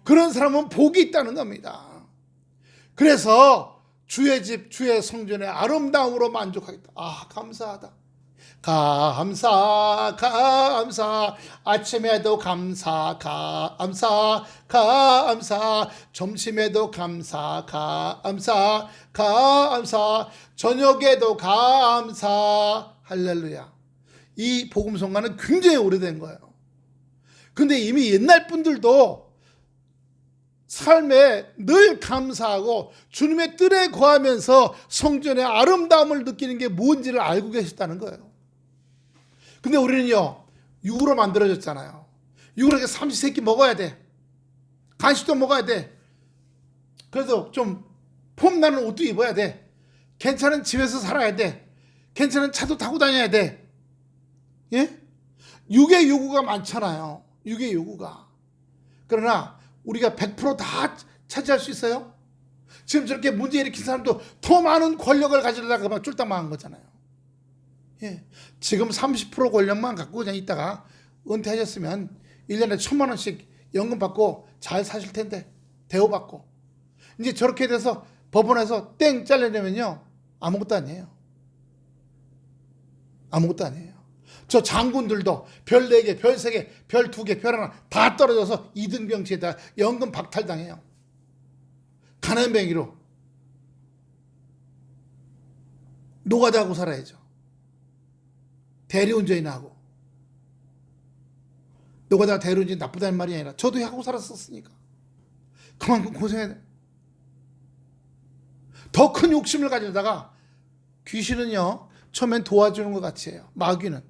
그런 사람은 복이 있다는 겁니다. 그래서 주의 집 주의 성전의 아름다움으로 만족하겠다. 아 감사하다. 감사 아침에도 감사 점심에도 감사 저녁에도 감사. 할렐루야. 이 복음성가는 굉장히 오래된 거예요. 근데 이미 옛날 분들도 삶에 늘 감사하고 주님의 뜰에 거하면서 성전의 아름다움을 느끼는 게 뭔지를 알고 계셨다는 거예요. 근데 우리는요 육으로 만들어졌잖아요. 육으로 이렇게 삼시세끼 먹어야 돼. 간식도 먹어야 돼. 그래도 좀 폼나는 옷도 입어야 돼. 괜찮은 집에서 살아야 돼. 괜찮은 차도 타고 다녀야 돼. 육의 요구가 많잖아요. 육의 요구가. 그러나 우리가 100% 다 차지할 수 있어요? 지금 저렇게 문제 일으킨 사람도 더 많은 권력을 가지려다가 막 쫄딱 망한 거잖아요. 지금 30% 권력만 갖고 그냥 있다가 은퇴하셨으면 1년에 1,000만 원씩 연금 받고 잘 사실 텐데, 대우받고. 이제 저렇게 돼서 법원에서 땡 잘려내면요 아무것도 아니에요. 아무것도 아니에요. 저 장군들도 별 4개, 별 3개, 별 2개, 별 하나 다 떨어져서 이등병치에다 연금 박탈당해요. 가난뱅이로. 노가다 하고 살아야죠. 대리운전이나 하고. 노가다 대리운전이 나쁘다는 말이 아니라 저도 하고 살았었으니까 그만큼 고생해야 돼. 더 큰 욕심을 가지다가 귀신은요 처음엔 도와주는 것 같이 해요. 마귀는.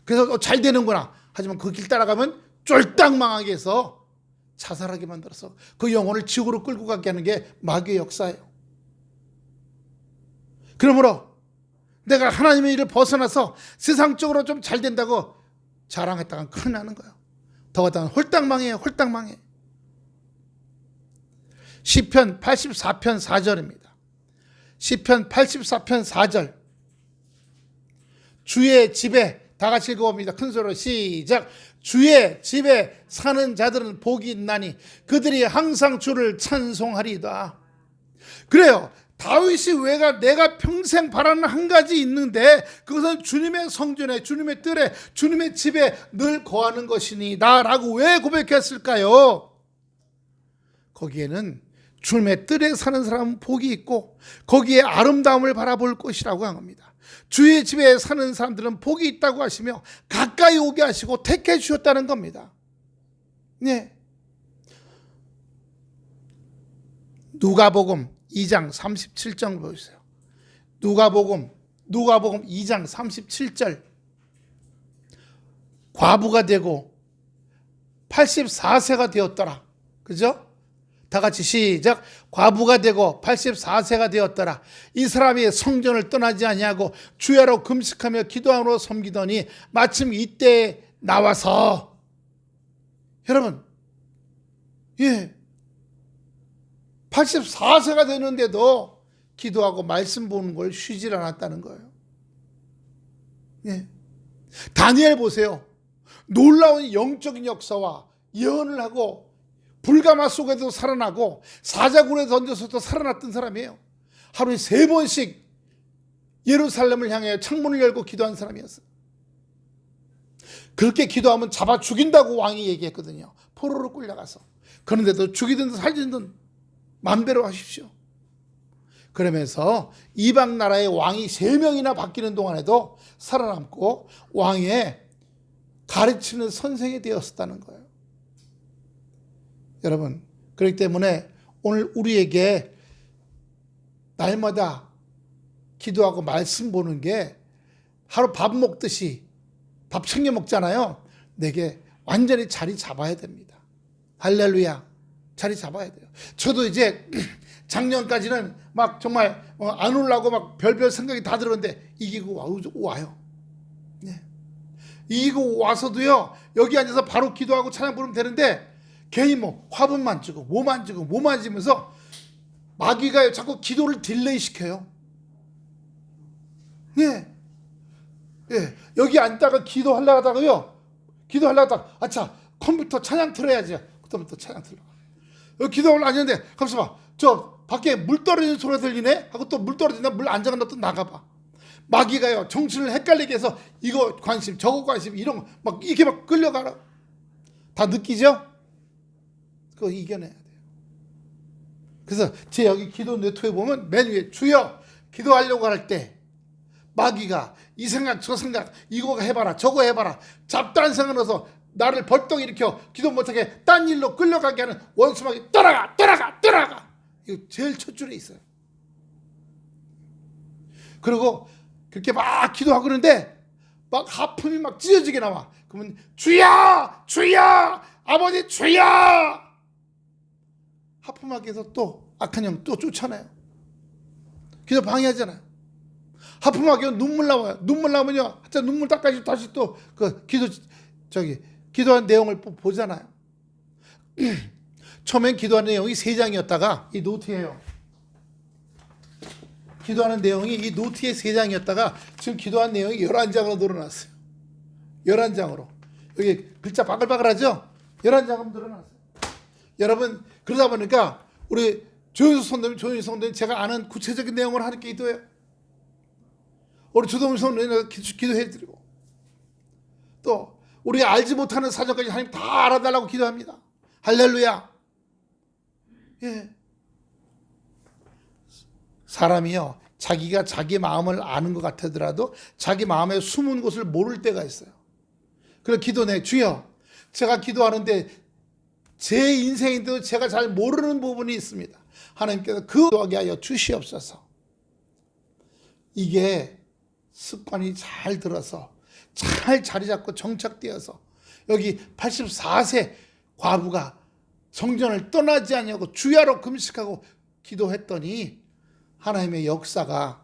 그래서 잘 되는구나. 하지만 그 길 따라가면 쫄딱 망하게 해서 자살하게 만들어서 그 영혼을 지옥으로 끌고 가게 하는 게 마귀의 역사예요. 그러므로 내가 하나님의 일을 벗어나서 세상적으로 좀 잘 된다고 자랑했다간 큰일 나는 거예요. 더 가다가 홀딱 망해요. 홀딱 망해. 시편 84편 4절입니다. 시편 84편 4절. 주의 집에, 다 같이 읽어봅니다. 큰 소리로 시작. 주의 집에 사는 자들은 복이 있나니 그들이 항상 주를 찬송하리이다. 그래요. 다윗이 내가 평생 바라는 한 가지 있는데 그것은 주님의 성전에, 주님의 뜰에, 주님의 집에 늘 거하는 것이니다 라고 왜 고백했을까요? 거기에는 주님의 뜰에 사는 사람은 복이 있고 거기에 아름다움을 바라볼 것이라고 한 겁니다. 주의 집에 사는 사람들은 복이 있다고 하시며 가까이 오게 하시고 택해 주셨다는 겁니다. 네. 누가복음 2장 37절 보세요. 누가복음 2장 37절. 과부가 되고 84세가 되었더라. 그죠? 다 같이 시작. 과부가 되고 84세가 되었더라. 이 사람이 성전을 떠나지 아니하고 주야로 금식하며 기도함으로 섬기더니 마침 이때 나와서, 여러분, 84세가 되는데도 기도하고 말씀 보는 걸 쉬질 않았다는 거예요. 다니엘 보세요. 놀라운 영적인 역사와 예언을 하고 불가마 속에도 살아나고 사자굴에 던져서도 살아났던 사람이에요. 하루에 3번씩 예루살렘을 향해 창문을 열고 기도한 사람이었어요. 그렇게 기도하면 잡아 죽인다고 왕이 얘기했거든요. 포로로 끌려가서. 그런데도 죽이든 살리든 마음대로 하십시오. 그러면서 이방 나라의 왕이 3명이나 바뀌는 동안에도 살아남고 왕의 가르치는 선생이 되었었다는 거예요. 여러분, 그렇기 때문에 오늘 우리에게 날마다 기도하고 말씀 보는 게 하루 밥 먹듯이 밥 챙겨 먹잖아요. 내게 완전히 자리 잡아야 됩니다. 할렐루야. 자리 잡아야 돼요. 저도 이제 작년까지는 막 정말 안 올라고 막 별별 생각이 다 들었는데 이기고 와요. 네. 이기고 와서도요, 여기 앉아서 바로 기도하고 찬양 부르면 되는데 괜히 화분만 찍고 뭐만 찍으면서 마귀가 자꾸 기도를 딜레이 시켜요. 여기 앉다가 기도하려고 하다가 아차, 컴퓨터 찬양 틀어야지. 그때부터 찬양 틀어. 여기 기도하려고 앉았는데 가만있어 봐. 저 밖에 물 떨어지는 소리가 들리네? 하고 또 물 떨어진다. 물 안 잠갔다 또 나가봐. 마귀가요, 정신을 헷갈리게 해서 이거 관심, 저거 관심, 이런 거 막 이렇게 막 끌려가라. 다 느끼죠? 그거 이겨내야 돼요. 그래서 제 여기 기도 네트워크에 보면 맨 위에 주여 기도하려고 할 때 마귀가 이 생각 저 생각 이거 해봐라 저거 해봐라 잡다한 생각을 해서 나를 벌떡 일으켜 기도 못하게 딴 일로 끌려가게 하는 원수마귀 떠나가 이거 제일 첫 줄에 있어요. 그리고 그렇게 막 기도하고 그러는데 막 하품이 막 찢어지게 나와. 그러면 주여 아버지 주여 하품하게 해서 또 악한 영 또 쫓아내요. 기도 방해하잖아요. 하품하게 눈물 나와요. 눈물 나오면요, 하여튼 눈물 닦아서 다시 또 그 기도한 내용을 보잖아요. 처음엔 기도하는 내용이 3장이었다가 이 노트예요. 기도하는 내용이 이 노트의 3장이었다가 지금 기도한 내용이 11장으로 늘어났어요. 11장으로. 여기 글자 바글바글하죠? 11장으로 늘어났어요. 여러분, 그러다 보니까 우리 조윤수 성도님 제가 아는 구체적인 내용을 하니까 기도해요. 우리 조동훈 성도님 기도해드리고 또 우리가 알지 못하는 사정까지 하나님 다 알아달라고 기도합니다. 할렐루야. 사람이요, 자기가 자기 마음을 아는 것 같더라도 자기 마음의 숨은 곳을 모를 때가 있어요. 그래서 기도내 주여, 제가 기도하는데 제 인생인데도 제가 잘 모르는 부분이 있습니다. 하나님께서 기도하게 하여 주시옵소서. 이게 습관이 잘 들어서 잘 자리 잡고 정착되어서 여기 84세 과부가 성전을 떠나지 않냐고 주야로 금식하고 기도했더니 하나님의 역사가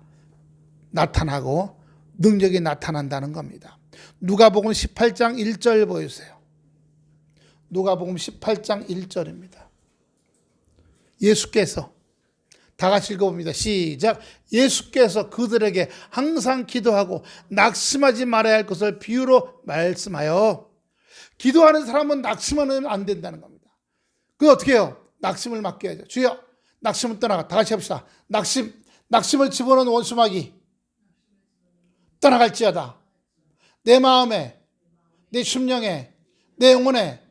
나타나고 능력이 나타난다는 겁니다. 누가복음 18장 1절 보여주세요. 누가복음 18장 1절입니다. 예수께서, 다 같이 읽어봅니다. 시작. 예수께서 그들에게 항상 기도하고 낙심하지 말아야 할 것을 비유로 말씀하여. 기도하는 사람은 낙심하면 안 된다는 겁니다. 그럼 어떻게 해요? 낙심을 맡겨야죠. 주여, 낙심은 떠나가. 다 같이 합시다. 낙심을 집어넣은 원수마귀 떠나갈지어다. 내 마음에, 내 심령에, 내 영혼에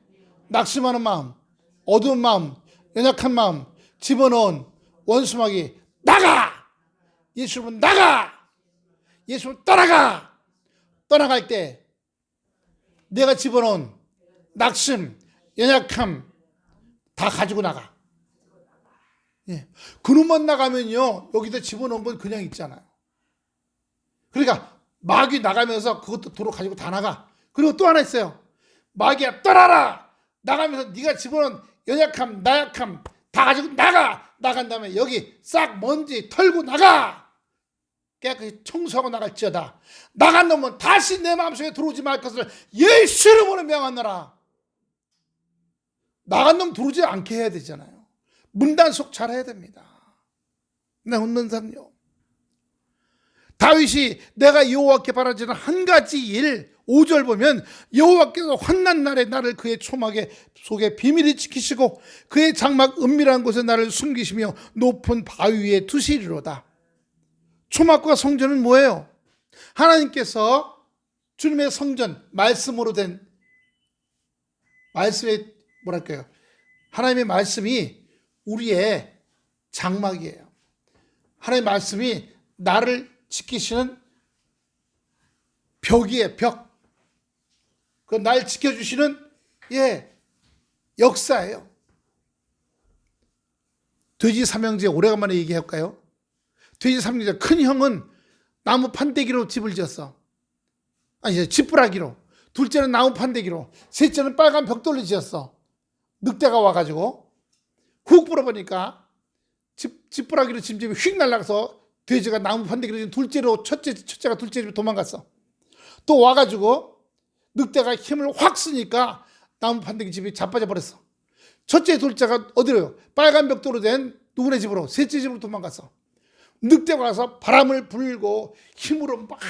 낙심하는 마음, 어두운 마음, 연약한 마음 집어넣은 원수마귀 나가! 예수님은 나가! 예수님은 떠나가! 떠나갈 때 내가 집어넣은 낙심, 연약함 다 가지고 나가. 예. 그놈만 나가면요, 여기다 집어넣은 건 그냥 있잖아요. 그러니까 마귀 나가면서 그것도 도로 가지고 다 나가. 그리고 또 하나 있어요. 마귀야 떠나라! 나가면서 네가 집어넣은 연약함, 나약함 다 가지고 나가! 나간 다음에 여기 싹 먼지 털고 나가! 깨끗이 청소하고 나갈지어다. 나간 놈은 다시 내 마음속에 들어오지 말 것을 예수 이름으로 명하노라. 나간 놈 들어오지 않게 해야 되잖아요. 문단속 잘해야 됩니다. 내 웃는 삶요. 다윗이 내가 여호와께 바라지는 한 가지 일, 5절 보면 여호와께서 환난 날에 나를 그의 초막에 속에 비밀히 지키시고 그의 장막 은밀한 곳에 나를 숨기시며 높은 바위 위에 두시리로다. 초막과 성전은 뭐예요? 하나님께서 주님의 성전, 말씀으로 된 말씀의 뭐랄까요? 하나님의 말씀이 우리의 장막이에요. 하나님의 말씀이 나를 지키시는 벽이에요. 벽. 그 날 지켜주시는 역사예요. 돼지 삼형제 오래간만에 얘기할까요? 돼지 삼형제 큰 형은 나무 판대기로 집을 지었어. 아니 지푸라기로. 둘째는 나무 판대기로. 셋째는 빨간 벽돌로 지었어. 늑대가 와가지고 훅 불어보니까 지푸라기로 진 집이 휙 날아가서 돼지가 나무 판대기로 진 둘째로 첫째가 둘째 집에 도망갔어. 또 와가지고 늑대가 힘을 확 쓰니까 나무 판대기 집이 자빠져 버렸어. 첫째 둘째가 어디로요? 빨간 벽돌로 된 누구네 집으로, 셋째 집으로 도망갔어. 늑대가 와서 바람을 불고 힘으로 막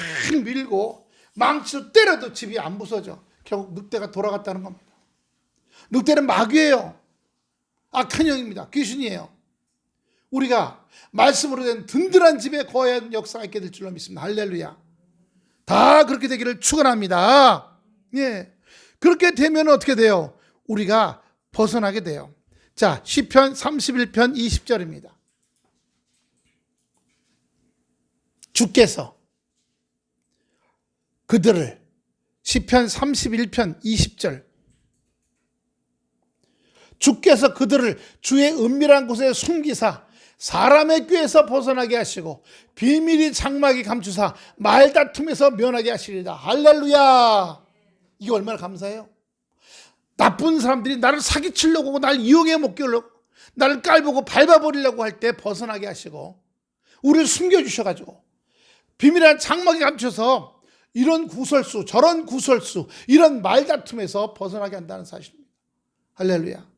밀고 망치로 때려도 집이 안 부서져. 결국 늑대가 돌아갔다는 겁니다. 늑대는 마귀예요. 악한 영입니다. 귀신이에요. 우리가 말씀으로 된 든든한 집에 거한 역사가 있게 될 줄로 믿습니다. 할렐루야. 다 그렇게 되기를 축원합니다. 예. 그렇게 되면 어떻게 돼요? 우리가 벗어나게 돼요. 자, 시편 31편 20절입니다. 주께서 그들을, 시편 31편 20절, 주께서 그들을 주의 은밀한 곳에 숨기사 사람의 꾀에서 벗어나게 하시고 비밀이 장막이 감추사 말다툼에서 면하게 하시리다. 할렐루야. 이게 얼마나 감사해요. 나쁜 사람들이 나를 사기치려고, 나를 이용해 먹기려고, 나를 깔보고 밟아버리려고 할 때 벗어나게 하시고 우리를 숨겨주셔가지고 비밀한 장막이 감춰서 이런 구설수 저런 구설수 이런 말다툼에서 벗어나게 한다는 사실입니다. 할렐루야.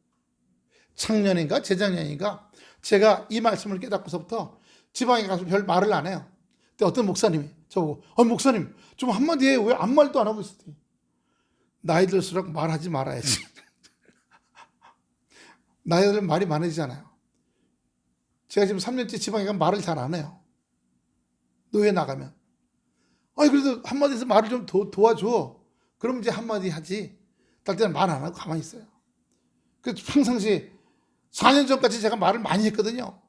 작년인가 재작년인가 제가 이 말씀을 깨닫고서부터 지방에 가서 별 말을 안 해요. 근데 어떤 목사님이 저보고 목사님 좀 한마디 해요. 왜 아무 말도 안 하고 있었더니 나이 들수록 말하지 말아야지. 나이 들면 말이 많아지잖아요. 제가 지금 3년째 지방에 가면 말을 잘 안 해요. 노예 나가면. 아니 그래도 한마디 해서 말을 좀 도와줘. 그럼 이제 한마디 하지. 딸 때는 말 안 하고 가만히 있어요. 그래서 평상시에 4년 전까지 제가 말을 많이 했거든요.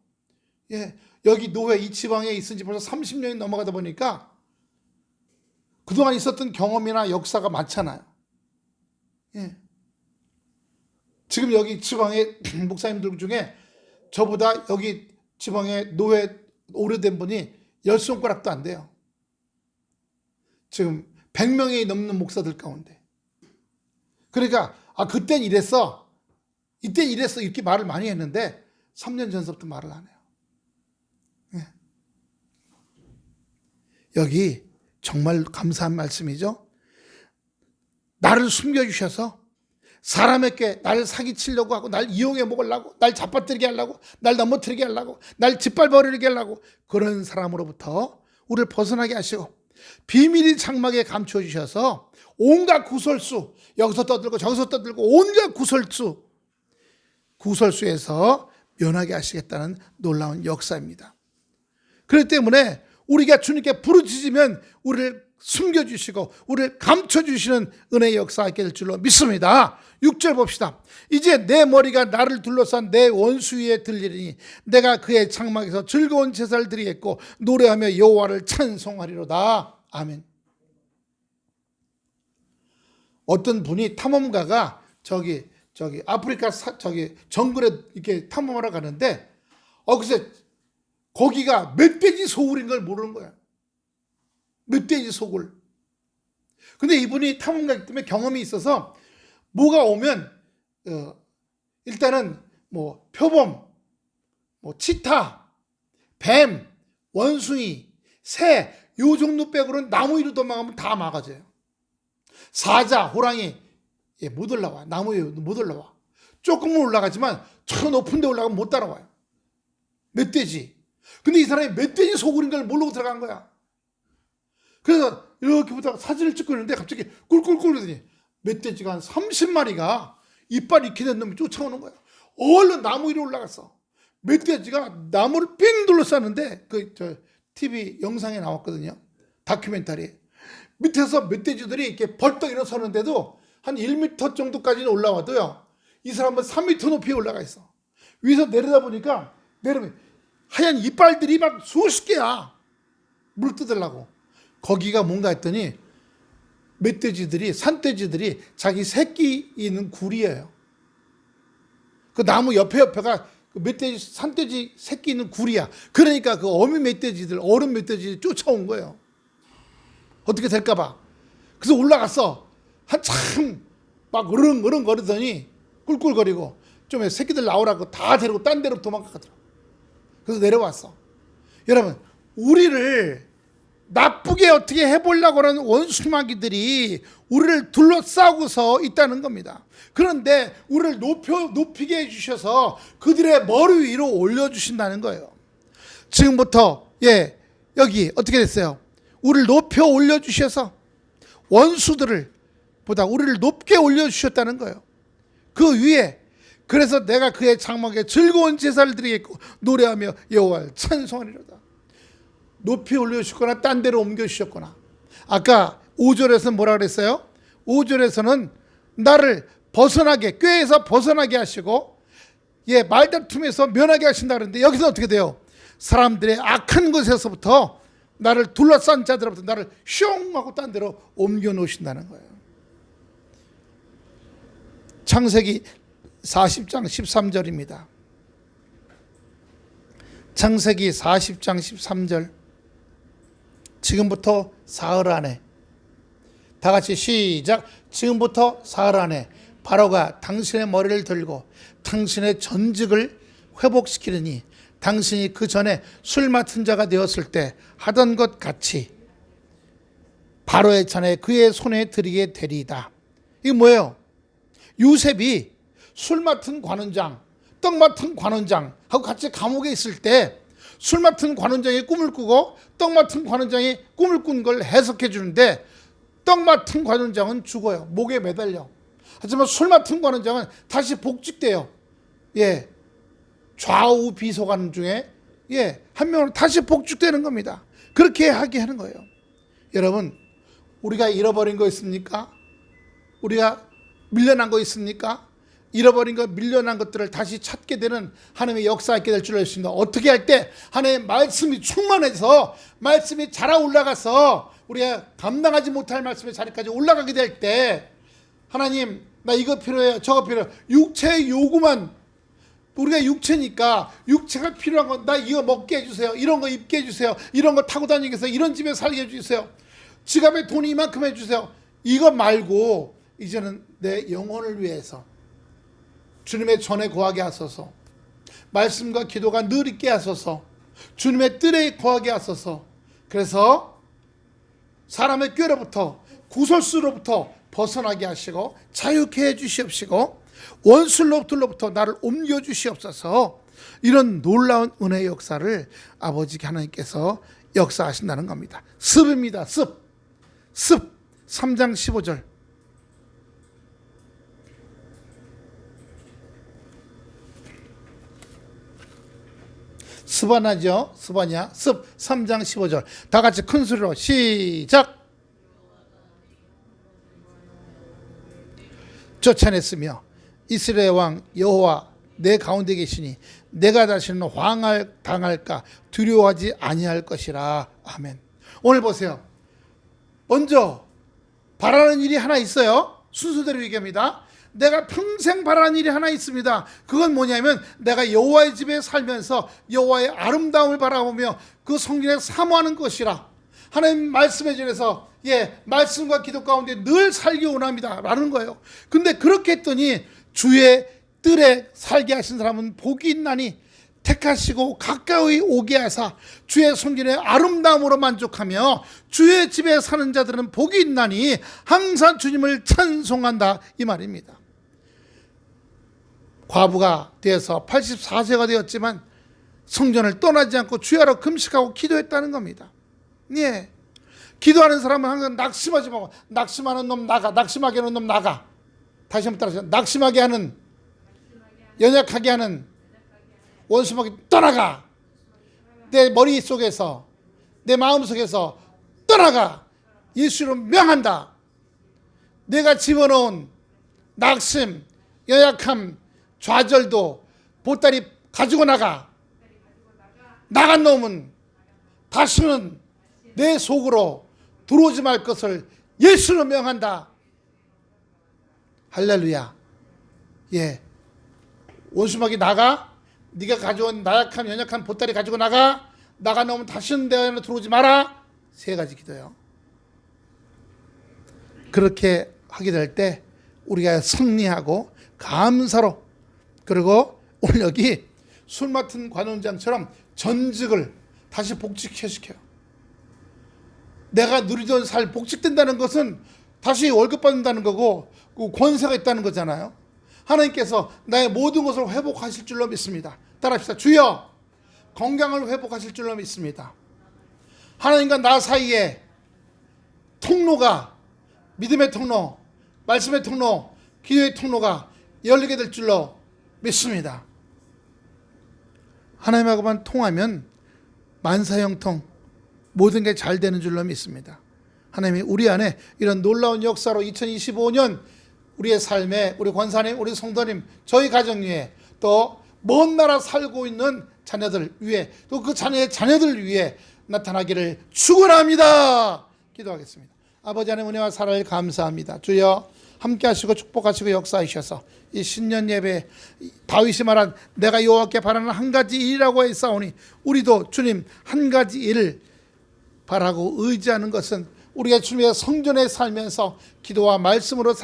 예, 여기 노회 이 지방에 있은 지 벌써 30년이 넘어가다 보니까 그동안 있었던 경험이나 역사가 많잖아요. 예. 지금 여기 지방의 목사님들 중에 저보다 여기 지방에 노회 오래된 분이 10손가락도 안 돼요. 지금 100명이 넘는 목사들 가운데. 그러니까 그땐 이랬어, 이땐 이랬어 이렇게 말을 많이 했는데 3년 전서부터 말을 안 해요. 예. 여기 정말 감사한 말씀이죠. 나를 숨겨주셔서 사람에게 나를 사기치려고 하고 날 이용해 먹으려고 날 잡아뜨리게 하려고 날 넘어뜨리게 하려고 날 짓밟아버리게 하려고 그런 사람으로부터 우리를 벗어나게 하시고 비밀이 장막에 감추어 주셔서 온갖 구설수, 여기서 떠들고 저기서 떠들고 온갖 구설수에서 면하게 하시겠다는 놀라운 역사입니다. 그렇기 때문에 우리가 주님께 부르짖으면 우리를 숨겨주시고 우리를 감춰주시는 은혜의 역사가 있게 될 줄로 믿습니다. 6절 봅시다. 이제 내 머리가 나를 둘러싼 내 원수 위에 들리리니 내가 그의 장막에서 즐거운 제사를 드리겠고 노래하며 여호와를 찬송하리로다. 아멘. 어떤 분이 탐험가가 저기 아프리카 정글에 이렇게 탐험하러 가는데 글쎄 거기가 멧돼지 소굴인 걸 모르는 거야. 멧돼지 소굴. 근데 이분이 탐험가이기 때문에 경험이 있어서 뭐가 오면 일단은 뭐 표범, 뭐 치타, 뱀, 원숭이, 새 요 정도 빼고는 나무 위로 도망가면 다 막아져요. 사자, 호랑이 못 올라와. 나무 위로 못 올라와. 조금은 올라가지만 저 높은 데 올라가면 못 따라와요. 멧돼지. 근데 이 사람이 멧돼지 소굴인 걸 모르고 들어간 거야. 그래서 이렇게 보다가 사진을 찍고 있는데 갑자기 꿀꿀꿀 그러더니 멧돼지가 한 30마리가 이빨 익히 된 놈이 쫓아오는 거야. 얼른 나무 위로 올라갔어. 멧돼지가 나무를 삥 둘러쌌는데 TV 영상에 나왔거든요. 다큐멘터리. 밑에서 멧돼지들이 이렇게 벌떡 일어서는데도 한 1m 정도까지는 올라와도요. 이 사람은 3m 높이에 올라가 있어. 위에서 내려다 보니까 내려면 하얀 이빨들이 막 수십 개야. 물 뜯으려고. 거기가 뭔가 했더니 산돼지들이 자기 새끼 있는 굴이에요. 그 나무 옆에가 그 산돼지 새끼 있는 굴이야. 그러니까 그 어른 멧돼지들이 쫓아온 거예요. 어떻게 될까봐. 그래서 올라갔어. 한참 막 으릉으릉 거리더니 꿀꿀거리고 좀 새끼들 나오라고 다 데리고 딴 데로 도망가더라고. 그래서 내려왔어. 여러분, 우리를 나쁘게 어떻게 해보려고 하는 원수마귀들이 우리를 둘러싸고서 있다는 겁니다. 그런데 우리를 높이게 해주셔서 그들의 머리 위로 올려주신다는 거예요. 지금부터 여기 어떻게 됐어요? 우리를 높여 올려주셔서 원수들을 보다 우리를 높게 올려주셨다는 거예요. 그 위에 그래서 내가 그의 장막에 즐거운 제사를 드리겠고 노래하며 여호와를 찬송하리로다. 높이 올려주셨거나 딴 데로 옮겨주셨거나. 아까 5절에서는 뭐라 그랬어요? 5절에서는 나를 꾀에서 벗어나게 하시고 말다툼에서 면하게 하신다 그랬는데 여기서 어떻게 돼요? 사람들의 악한 것에서부터 나를 둘러싼 자들로부터 나를 슝 하고 딴 데로 옮겨 놓으신다는 거예요. 창세기 40장 13절입니다. 창세기 40장 13절. 지금부터 사흘 안에, 다 같이 시작. 지금부터 사흘 안에 바로가 당신의 머리를 들고 당신의 전직을 회복시키느니 당신이 그 전에 술 맡은 자가 되었을 때 하던 것 같이 바로의 전에 그의 손에 드리게 되리이다. 이게 뭐예요? 요셉이 술 맡은 관원장, 떡 맡은 관원장하고 같이 감옥에 있을 때 술 맡은 관원장이 꿈을 꾸고 떡 맡은 관원장이 꿈을 꾼 걸 해석해 주는데 떡 맡은 관원장은 죽어요. 목에 매달려. 하지만 술 맡은 관원장은 다시 복직돼요. 좌우 비서관 중에 한 명으로 다시 복직되는 겁니다. 그렇게 하게 하는 거예요. 여러분, 우리가 잃어버린 거 있습니까? 우리가 밀려난 거 있습니까? 잃어버린 것, 밀려난 것들을 다시 찾게 되는 하나님의 역사가 있게 될 줄 알습니다. 어떻게 할 때? 하나님의 말씀이 충만해서 말씀이 자라 올라가서 우리가 감당하지 못할 말씀의 자리까지 올라가게 될 때, 하나님 나 이거 필요해요, 저거 필요해요. 육체의 요구만, 우리가 육체니까 육체가 필요한 건 나 이거 먹게 해주세요, 이런 거 입게 해주세요, 이런 거 타고 다니게 해서 이런 집에 살게 해주세요, 지갑에 돈이 이만큼 해주세요. 이거 말고 이제는 내 영혼을 위해서 주님의 전에 거하게 하소서, 말씀과 기도가 늘 있게 하소서, 주님의 뜰에 거하게 하소서. 그래서 사람의 꾀로부터, 구설수로부터 벗어나게 하시고 자유케 해주시옵시고 원수로부터 나를 옮겨주시옵소서. 이런 놀라운 은혜의 역사를 아버지 하나님께서 역사하신다는 겁니다. 습입니다. 습 3장 15절. 습하나죠? 습하냐? 습 3장 15절. 다 같이 큰 소리로 시작. 쫓아냈으며 이스라엘 왕 여호와 내 가운데 계시니 내가 다시는 당할까 두려워하지 아니할 것이라. 아멘. 오늘 보세요. 먼저 바라는 일이 하나 있어요. 순서대로 얘기합니다. 내가 평생 바라는 일이 하나 있습니다. 그건 뭐냐면 내가 여호와의 집에 살면서 여호와의 아름다움을 바라보며 그 성전에 사모하는 것이라. 하나님 말씀에 전해서 말씀과 기도 가운데 늘 살기 원합니다 라는 거예요. 근데 그렇게 했더니 주의 뜰에 살게 하신 사람은 복이 있나니 택하시고 가까이 오게 하사 주의 성전의 아름다움으로 만족하며 주의 집에 사는 자들은 복이 있나니 항상 주님을 찬송한다, 이 말입니다. 과부가 되어서 84세가 되었지만 성전을 떠나지 않고 주야로 금식하고 기도했다는 겁니다. 예. 기도하는 사람은 항상 낙심하지 말고, 낙심하는 놈 나가, 낙심하게 하는 놈 나가. 다시 한번 따라하세요. 낙심하게 하는, 연약하게 하는 원수마귀 떠나가. 내 머릿속에서, 내 마음속에서 떠나가. 예수로 명한다. 내가 집어넣은 낙심, 연약함, 좌절도 보따리 가지고 나가. 나간 놈은 다시는 내 속으로 들어오지 말 것을 예수로 명한다. 할렐루야. 예. 원수마귀 나가. 네가 가져온 나약함, 연약함 보따리 가지고 나가. 나간 놈은 다시는 내 안에 들어오지 마라. 3가지 기도요. 그렇게 하게 될 때 우리가 승리하고 감사로, 그리고 오늘 여기 술 맡은 관원장처럼 전직을 다시 복직시켜요. 내가 누리던 살 복직된다는 것은 다시 월급 받는다는 거고 권세가 있다는 거잖아요. 하나님께서 나의 모든 것을 회복하실 줄로 믿습니다. 따라합시다. 주여, 건강을 회복하실 줄로 믿습니다. 하나님과 나 사이에 통로가, 믿음의 통로, 말씀의 통로, 기도의 통로가 열리게 될 줄로 믿습니다. 하나님하고만 통하면 만사형통, 모든 게 잘 되는 줄로 믿습니다. 하나님이 우리 안에 이런 놀라운 역사로 2025년 우리의 삶에, 우리 권사님, 우리 성도님, 저희 가정 위에, 또 먼 나라 살고 있는 자녀들 위에, 또 그 자녀들 위에 나타나기를 축원합니다. 기도하겠습니다. 아버지 하나님 은혜와 사랑을 감사합니다. 주여 함께 하시고 축복하시고 역사하셔서 이 신년 예배, 다윗이 말한 내가 여호와께 바라는 한 가지 일이라고 했사오니 우리도 주님 한 가지 일을 바라고 의지하는 것은 우리가 주님의 성전에 살면서 기도와 말씀으로